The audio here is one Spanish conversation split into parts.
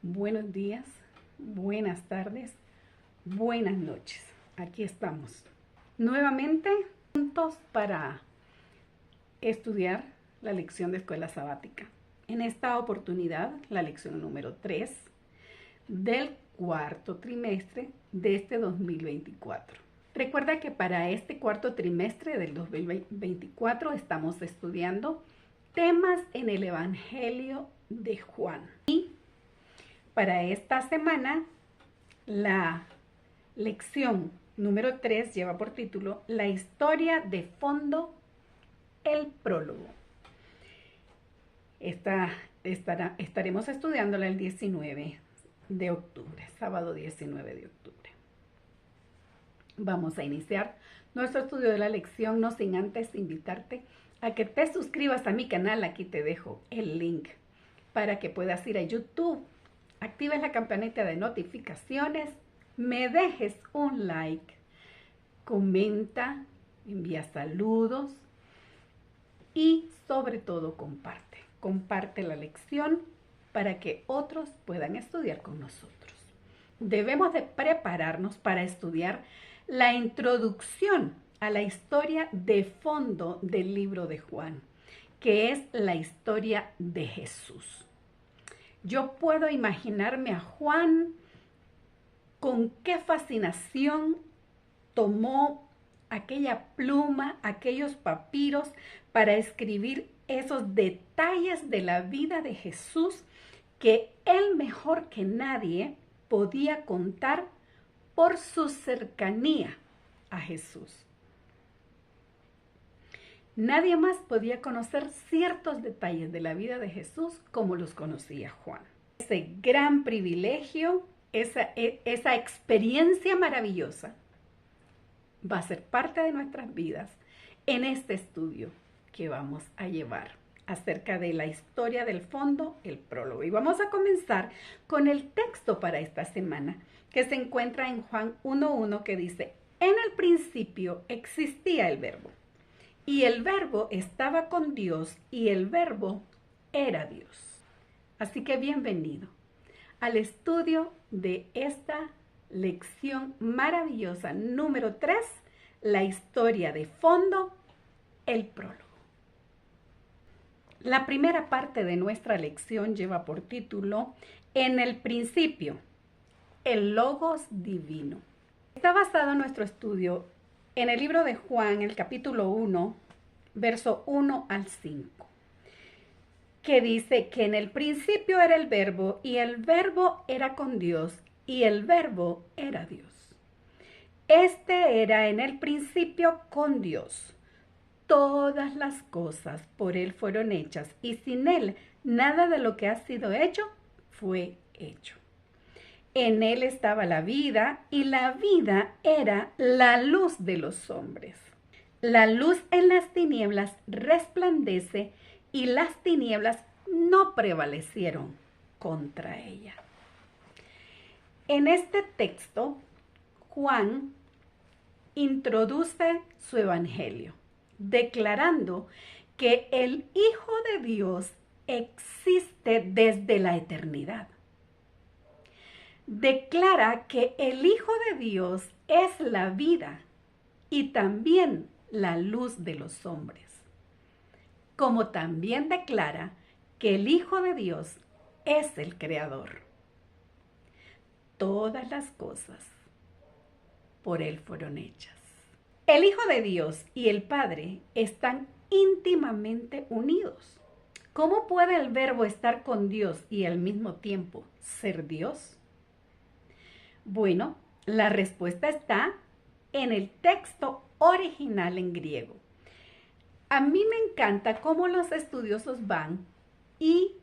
Buenos días, buenas tardes, buenas noches. Aquí estamos nuevamente juntos para estudiar la lección de escuela sabática. En esta oportunidad, la lección número 3 del cuarto trimestre de este 2024. Recuerda que para este cuarto trimestre del 2024 estamos estudiando temas en el Evangelio de Juan. Y para esta semana, la lección número 3 lleva por título La historia de fondo, el prólogo. Estaremos estudiándola el 19 de octubre, sábado 19 de octubre. Vamos a iniciar nuestro estudio de la lección, no sin antes invitarte a que te suscribas a mi canal. Aquí te dejo el link para que puedas ir a YouTube, actives la campanita de notificaciones, me dejes un like, comenta, envía saludos y sobre todo comparte la lección para que otros puedan estudiar con nosotros. Debemos de prepararnos para estudiar la introducción a la historia de fondo del libro de Juan, que es la historia de Jesús. Yo puedo imaginarme a Juan con qué fascinación tomó aquella pluma, aquellos papiros para escribir esos detalles de la vida de Jesús que él mejor que nadie podía contar por su cercanía a Jesús. Nadie más podía conocer ciertos detalles de la vida de Jesús como los conocía Juan. Ese gran privilegio, esa experiencia maravillosa va a ser parte de nuestras vidas en este estudio que vamos a llevar acerca de la historia del fondo, el prólogo. Y vamos a comenzar con el texto para esta semana, que se encuentra en Juan 1:1, que dice: en el principio existía el verbo, y el verbo estaba con Dios, y el verbo era Dios. Así que bienvenido al estudio de esta lección maravillosa número 3, la historia de fondo, el prólogo. La primera parte de nuestra lección lleva por título En el principio, el Logos divino. Está basado nuestro estudio en el libro de Juan, el capítulo 1, verso 1 al 5, que dice que en el principio era el verbo, y el verbo era con Dios, y el verbo era Dios. Este era en el principio con Dios. Todas las cosas por Él fueron hechas, y sin Él nada de lo que ha sido hecho fue hecho. En Él estaba la vida, y la vida era la luz de los hombres. La luz en las tinieblas resplandece, y las tinieblas no prevalecieron contra ella. En este texto, Juan introduce su evangelio, declarando que el Hijo de Dios existe desde la eternidad. Declara que el Hijo de Dios es la vida y también la luz de los hombres, como también declara que el Hijo de Dios es el Creador. Todas las cosas por Él fueron hechas. El Hijo de Dios y el Padre están íntimamente unidos. ¿Cómo puede el Verbo estar con Dios y al mismo tiempo ser Dios? Bueno, la respuesta está en el texto original en griego. A mí me encanta cómo los estudiosos van y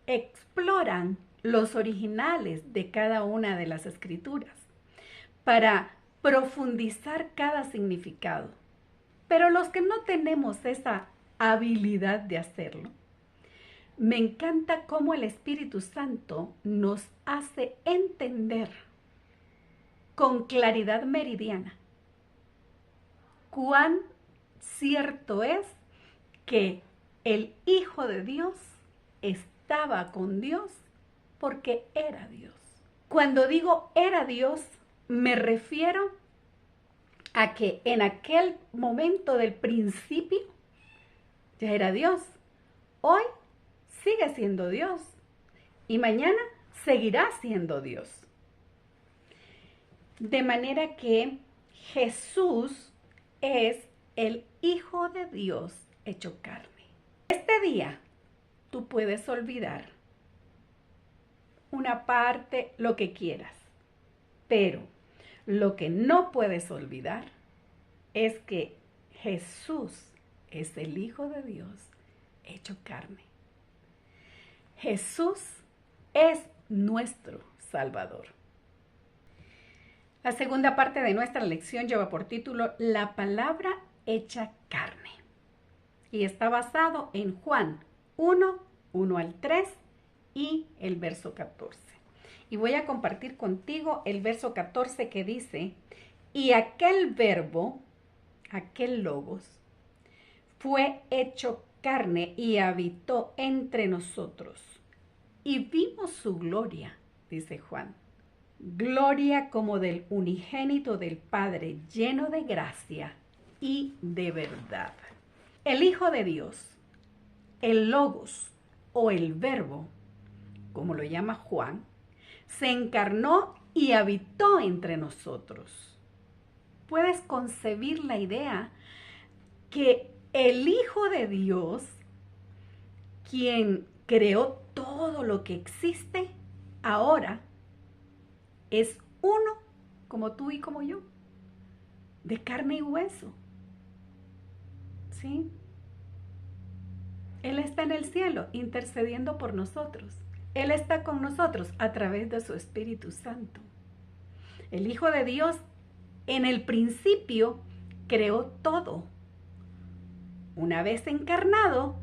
exploran los originales de cada una de las escrituras para profundizar cada significado. Pero los que no tenemos esa habilidad de hacerlo, me encanta cómo el Espíritu Santo nos hace entender con claridad meridiana cuán cierto es que el Hijo de Dios estaba con Dios porque era Dios. Cuando digo era Dios, me refiero a que en aquel momento del principio ya era Dios. Hoy sigue siendo Dios y mañana seguirá siendo Dios. De manera que Jesús es el Hijo de Dios hecho carne. Este día tú puedes olvidar una parte, lo que quieras, pero lo que no puedes olvidar es que Jesús es el Hijo de Dios hecho carne. Jesús es nuestro Salvador. La segunda parte de nuestra lección lleva por título La palabra hecha carne y está basado en Juan 1, 1 al 3 y el verso 14. Y voy a compartir contigo el verso 14 que dice, y aquel verbo, aquel logos, fue hecho carne y habitó entre nosotros. Y vimos su gloria, dice Juan, gloria como del unigénito del Padre, lleno de gracia y de verdad. El Hijo de Dios, el logos o el verbo, como lo llama Juan, se encarnó y habitó entre nosotros. Puedes concebir la idea que el Hijo de Dios, quien creó todo lo que existe, ahora es uno como tú y como yo, de carne y hueso. ¿Sí? Él está en el cielo intercediendo por nosotros. Él está con nosotros a través de su Espíritu Santo. El Hijo de Dios en el principio creó todo. Una vez encarnado,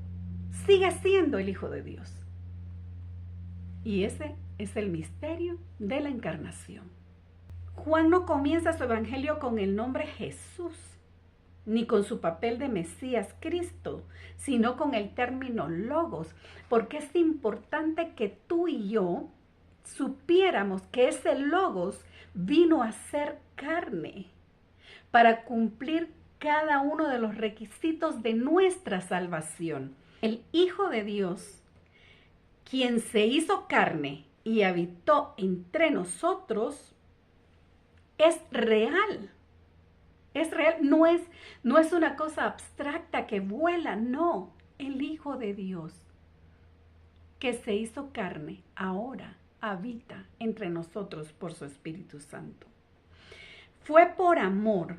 sigue siendo el Hijo de Dios. Y ese es el misterio de la encarnación. Juan no comienza su evangelio con el nombre Jesús, ni con su papel de Mesías Cristo, sino con el término logos, porque es importante que tú y yo supiéramos que ese logos vino a ser carne para cumplir cada uno de los requisitos de nuestra salvación. El Hijo de Dios, quien se hizo carne y habitó entre nosotros, es real. Es real, no es una cosa abstracta que vuela, no. El Hijo de Dios, que se hizo carne, ahora habita entre nosotros por su Espíritu Santo. Fue por amor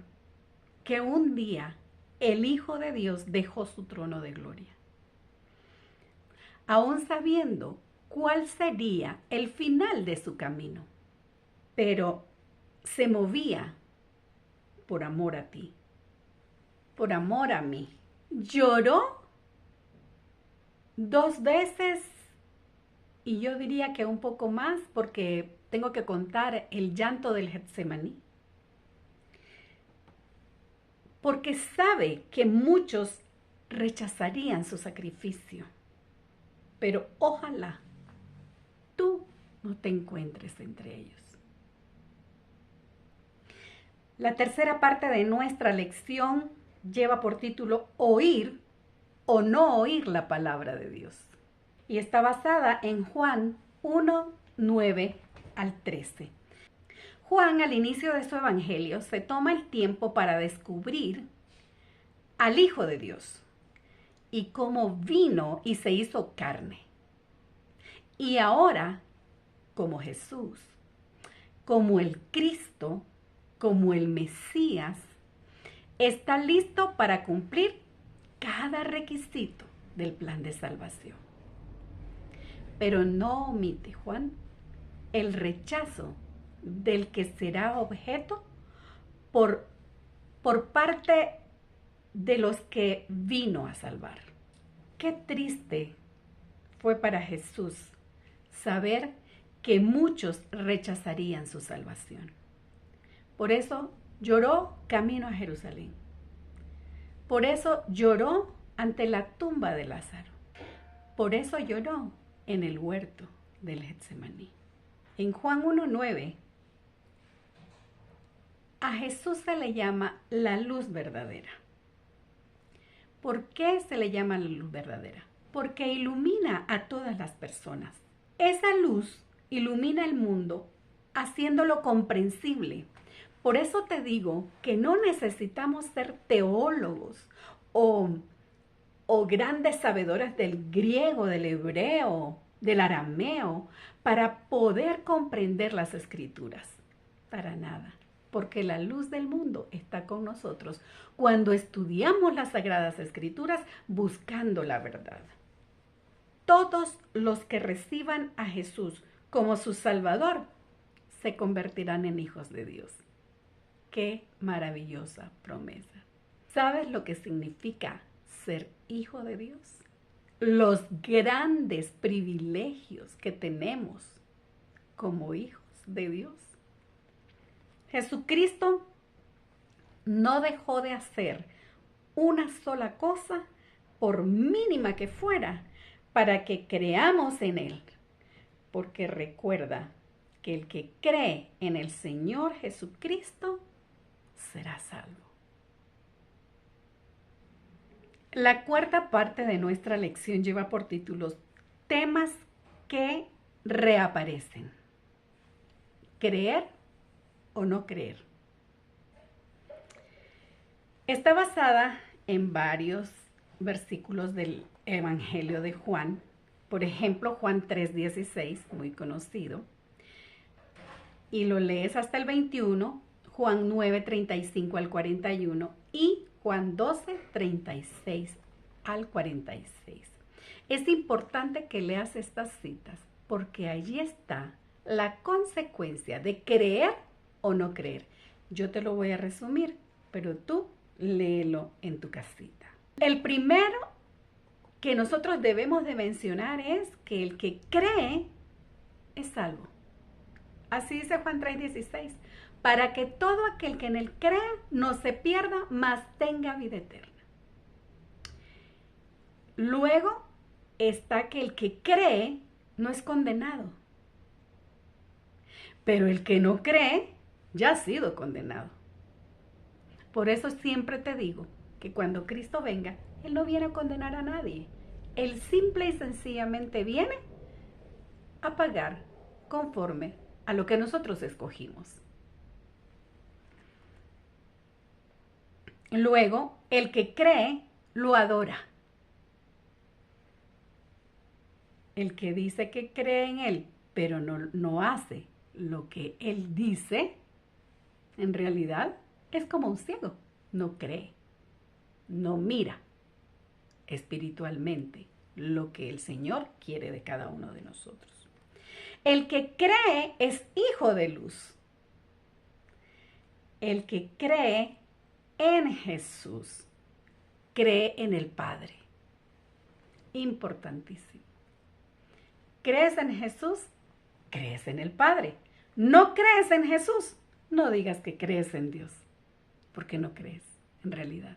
que un día el Hijo de Dios dejó su trono de gloria, aún sabiendo cuál sería el final de su camino, pero se movía por amor a ti, por amor a mí. Lloró 2 veces y yo diría que un poco más porque tengo que contar el llanto del Getsemaní. Porque sabe que muchos rechazarían su sacrificio, pero ojalá tú no te encuentres entre ellos. La tercera parte de nuestra lección lleva por título Oír o no oír la palabra de Dios. Y está basada en Juan 1, 9 al 13. Juan, al inicio de su evangelio, se toma el tiempo para descubrir al Hijo de Dios y cómo vino y se hizo carne. Y ahora, como Jesús, como el Cristo, como el Mesías, está listo para cumplir cada requisito del plan de salvación. Pero no omite, Juan, el rechazo del que será objeto por parte de los que vino a salvar. Qué triste fue para Jesús saber que muchos rechazarían su salvación. Por eso lloró camino a Jerusalén. Por eso lloró ante la tumba de Lázaro. Por eso lloró en el huerto del Getsemaní. En Juan 1:9, a Jesús se le llama la luz verdadera. ¿Por qué se le llama la luz verdadera? Porque ilumina a todas las personas. Esa luz ilumina el mundo haciéndolo comprensible. Por eso te digo que no necesitamos ser teólogos o grandes sabedores del griego, del hebreo, del arameo, para poder comprender las escrituras. Para nada. Porque la luz del mundo está con nosotros cuando estudiamos las Sagradas Escrituras buscando la verdad. Todos los que reciban a Jesús como su Salvador se convertirán en hijos de Dios. ¡Qué maravillosa promesa! ¿Sabes lo que significa ser hijo de Dios? Los grandes privilegios que tenemos como hijos de Dios. Jesucristo no dejó de hacer una sola cosa, por mínima que fuera, para que creamos en Él. Porque recuerda que el que cree en el Señor Jesucristo será salvo. La cuarta parte de nuestra lección lleva por títulos temas que reaparecen. Creer o no creer. Está basada en varios versículos del Evangelio de Juan. Por ejemplo, Juan 3:16, muy conocido. Y lo lees hasta el 21, Juan 9:35 al 41 y Juan 12:36 al 46. Es importante que leas estas citas porque allí está la consecuencia de creer o no creer. Yo te lo voy a resumir, pero tú léelo en tu casita. El primero que nosotros debemos de mencionar es que el que cree es salvo. Así dice Juan 3:16, para que todo aquel que en él crea no se pierda, mas tenga vida eterna. Luego está que el que cree no es condenado, pero el que no cree ya ha sido condenado. Por eso siempre te digo que cuando Cristo venga, Él no viene a condenar a nadie. Él simple y sencillamente viene a pagar conforme a lo que nosotros escogimos. Luego, el que cree, lo adora. El que dice que cree en Él, pero no hace lo que Él dice, en realidad es como un ciego. No cree, no mira espiritualmente lo que el Señor quiere de cada uno de nosotros. El que cree es hijo de luz. El que cree en Jesús, cree en el Padre. Importantísimo. ¿Crees en Jesús? Crees en el Padre. ¿No crees en Jesús? No digas que crees en Dios, porque no crees en realidad.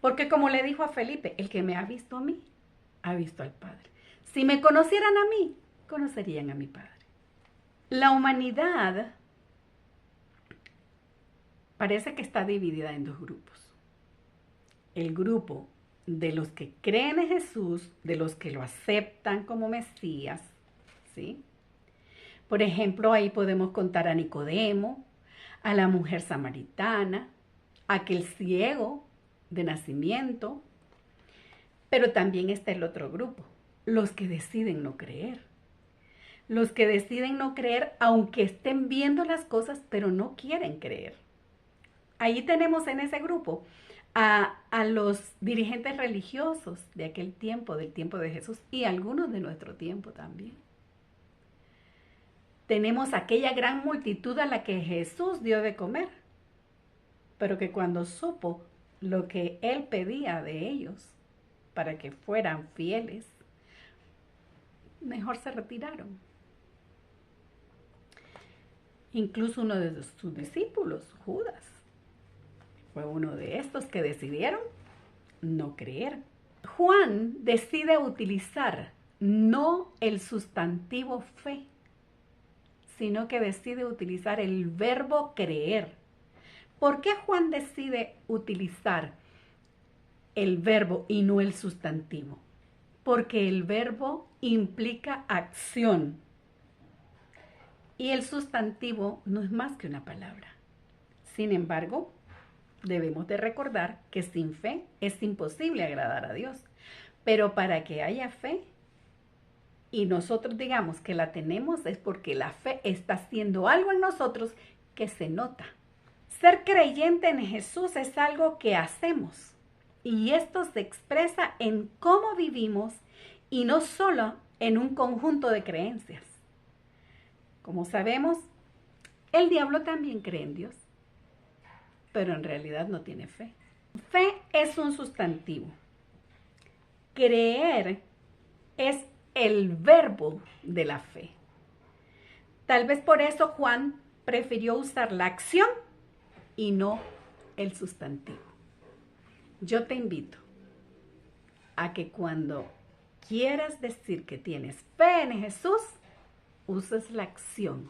Porque como le dijo a Felipe, el que me ha visto a mí, ha visto al Padre. Si me conocieran a mí, conocerían a mi Padre. La humanidad parece que está dividida en dos grupos. El grupo de los que creen en Jesús, de los que lo aceptan como Mesías, ¿sí? Por ejemplo, ahí podemos contar a Nicodemo, a la mujer samaritana, a aquel ciego de nacimiento, pero también está el otro grupo, los que deciden no creer. Los que deciden no creer aunque estén viendo las cosas, pero no quieren creer. Ahí tenemos en ese grupo a los dirigentes religiosos de aquel tiempo, del tiempo de Jesús, y algunos de nuestro tiempo también. Tenemos aquella gran multitud a la que Jesús dio de comer, pero que cuando supo lo que Él pedía de ellos para que fueran fieles, mejor se retiraron. Incluso uno de sus discípulos, Judas, fue uno de estos que decidieron no creer. Juan decide utilizar no el sustantivo fe, sino que decide utilizar el verbo creer. ¿Por qué Juan decide utilizar el verbo y no el sustantivo? Porque el verbo implica acción y el sustantivo no es más que una palabra. Sin embargo, debemos de recordar que sin fe es imposible agradar a Dios. Pero para que haya fe y nosotros digamos que la tenemos es porque la fe está haciendo algo en nosotros que se nota. Ser creyente en Jesús es algo que hacemos y esto se expresa en cómo vivimos y no solo en un conjunto de creencias. Como sabemos, el diablo también cree en Dios, pero en realidad no tiene fe. Fe es un sustantivo. Creer es el verbo de la fe. Tal vez por eso Juan prefirió usar la acción y no el sustantivo. Yo te invito a que cuando quieras decir que tienes fe en Jesús, uses la acción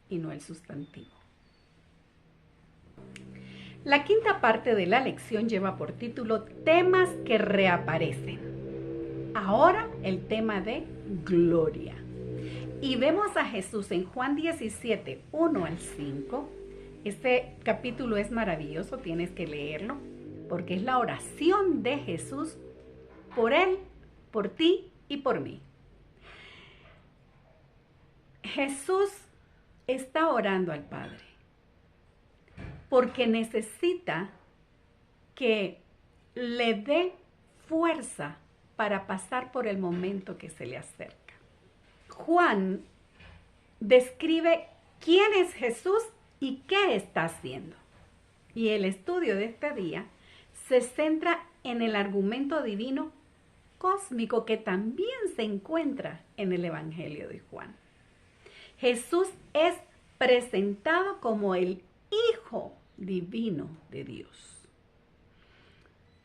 y no el sustantivo. La quinta parte de la lección lleva por título Temas que reaparecen. Ahora el tema de gloria. Y vemos a Jesús en Juan 17, 1 al 5. Este capítulo es maravilloso, tienes que leerlo, porque es la oración de Jesús por él, por ti y por mí. Jesús está orando al Padre porque necesita que le dé fuerza para pasar por el momento que se le acerca. Juan describe quién es Jesús y qué está haciendo. Y el estudio de este día se centra en el argumento divino cósmico que también se encuentra en el Evangelio de Juan. Jesús es presentado como el Hijo divino de Dios,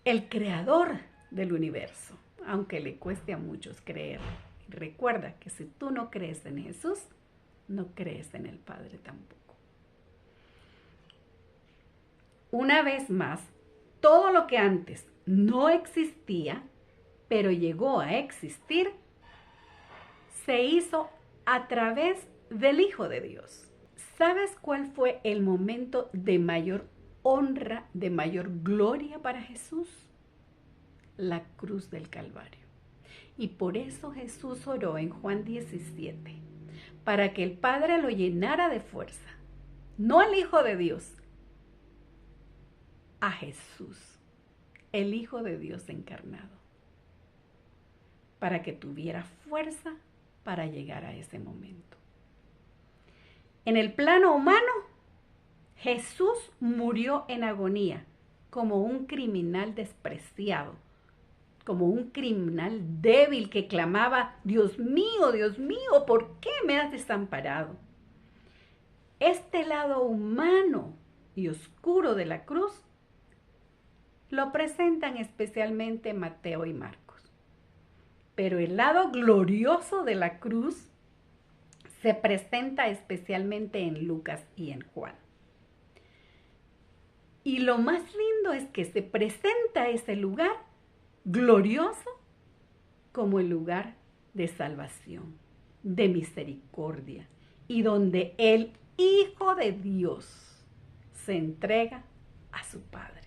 el creador del universo, aunque le cueste a muchos creer. Recuerda que si tú no crees en Jesús, no crees en el Padre tampoco. Una vez más, todo lo que antes no existía, pero llegó a existir, se hizo a través del Hijo de Dios. ¿Sabes cuál fue el momento de mayor honra, de mayor gloria para Jesús? La cruz del Calvario. Y por eso Jesús oró en Juan 17, para que el Padre lo llenara de fuerza, no al Hijo de Dios, a Jesús, el Hijo de Dios encarnado, para que tuviera fuerza para llegar a ese momento. En el plano humano, Jesús murió en agonía como un criminal despreciado, como un criminal débil que clamaba, Dios mío, ¿por qué me has desamparado? Este lado humano y oscuro de la cruz lo presentan especialmente Mateo y Marcos. Pero el lado glorioso de la cruz se presenta especialmente en Lucas y en Juan. Y lo más lindo es que se presenta ese lugar glorioso como el lugar de salvación, de misericordia, y donde el Hijo de Dios se entrega a su Padre.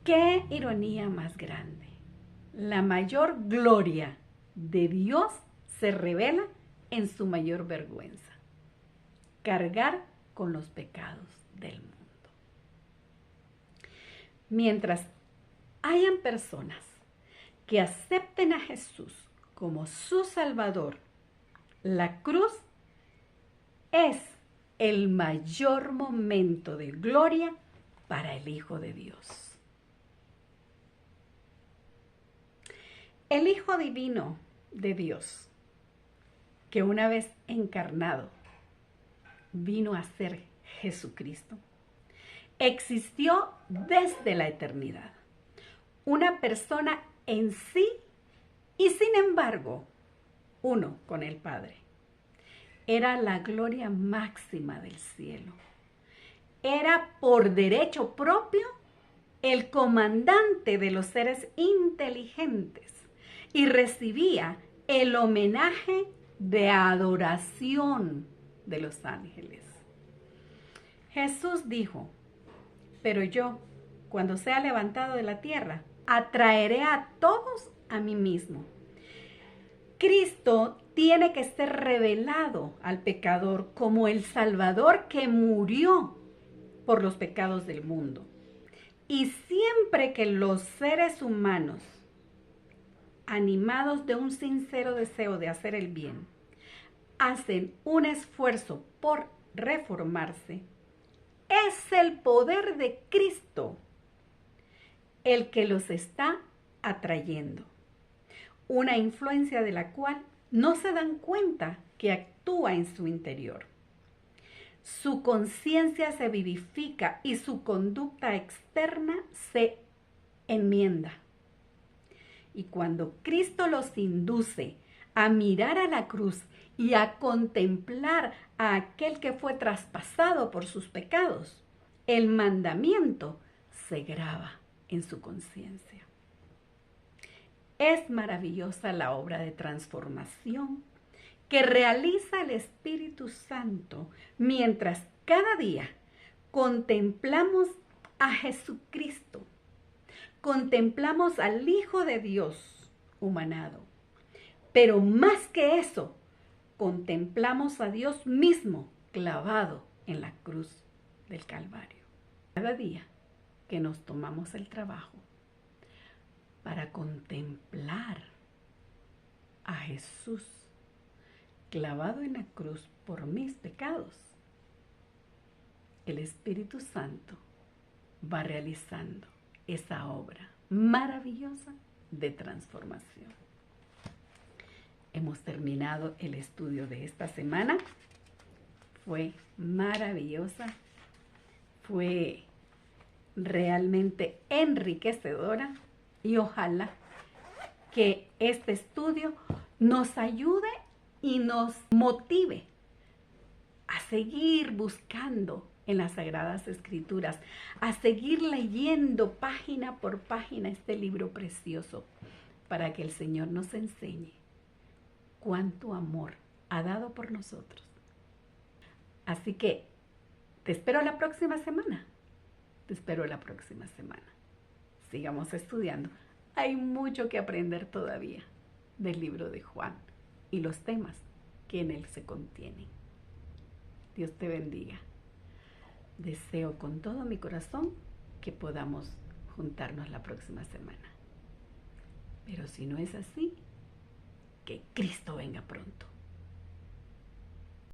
¡Qué ironía más grande! La mayor gloria de Dios se revela en su mayor vergüenza: cargar con los pecados del mundo. Mientras hayan personas que acepten a Jesús como su Salvador, la cruz es el mayor momento de gloria para el Hijo de Dios. El Hijo divino de Dios, que una vez encarnado vino a ser Jesucristo, existió desde la eternidad. Una persona en sí y sin embargo, uno con el Padre. Era la gloria máxima del cielo. Era por derecho propio el comandante de los seres inteligentes y recibía el homenaje de adoración de los ángeles. Jesús dijo, pero yo, cuando sea levantado de la tierra, atraeré a todos a mí mismo. Cristo tiene que ser revelado al pecador como el Salvador que murió por los pecados del mundo. Y siempre que los seres humanos, animados de un sincero deseo de hacer el bien, hacen un esfuerzo por reformarse, es el poder de Cristo el que los está atrayendo. Una influencia de la cual no se dan cuenta que actúa en su interior. Su conciencia se vivifica y su conducta externa se enmienda. Y cuando Cristo los induce a mirar a la cruz y a contemplar a aquel que fue traspasado por sus pecados, el mandamiento se graba en su conciencia. Es maravillosa la obra de transformación que realiza el Espíritu Santo mientras cada día contemplamos a Jesucristo, contemplamos al Hijo de Dios humanado, pero más que eso, contemplamos a Dios mismo clavado en la cruz del Calvario. Cada día que nos tomamos el trabajo para contemplar a Jesús clavado en la cruz por mis pecados, el Espíritu Santo va realizando esa obra maravillosa de transformación. Hemos terminado el estudio de esta semana. Fue maravillosa, fue realmente enriquecedora y ojalá que este estudio nos ayude y nos motive a seguir buscando en las Sagradas Escrituras, a seguir leyendo página por página este libro precioso, para que el Señor nos enseñe cuánto amor ha dado por nosotros. Así que te espero la próxima semana. Te espero la próxima semana. Sigamos estudiando. Hay mucho que aprender todavía del libro de Juan y los temas que en él se contienen. Dios te bendiga. Deseo con todo mi corazón que podamos juntarnos la próxima semana. Pero si no es así, que Cristo venga pronto.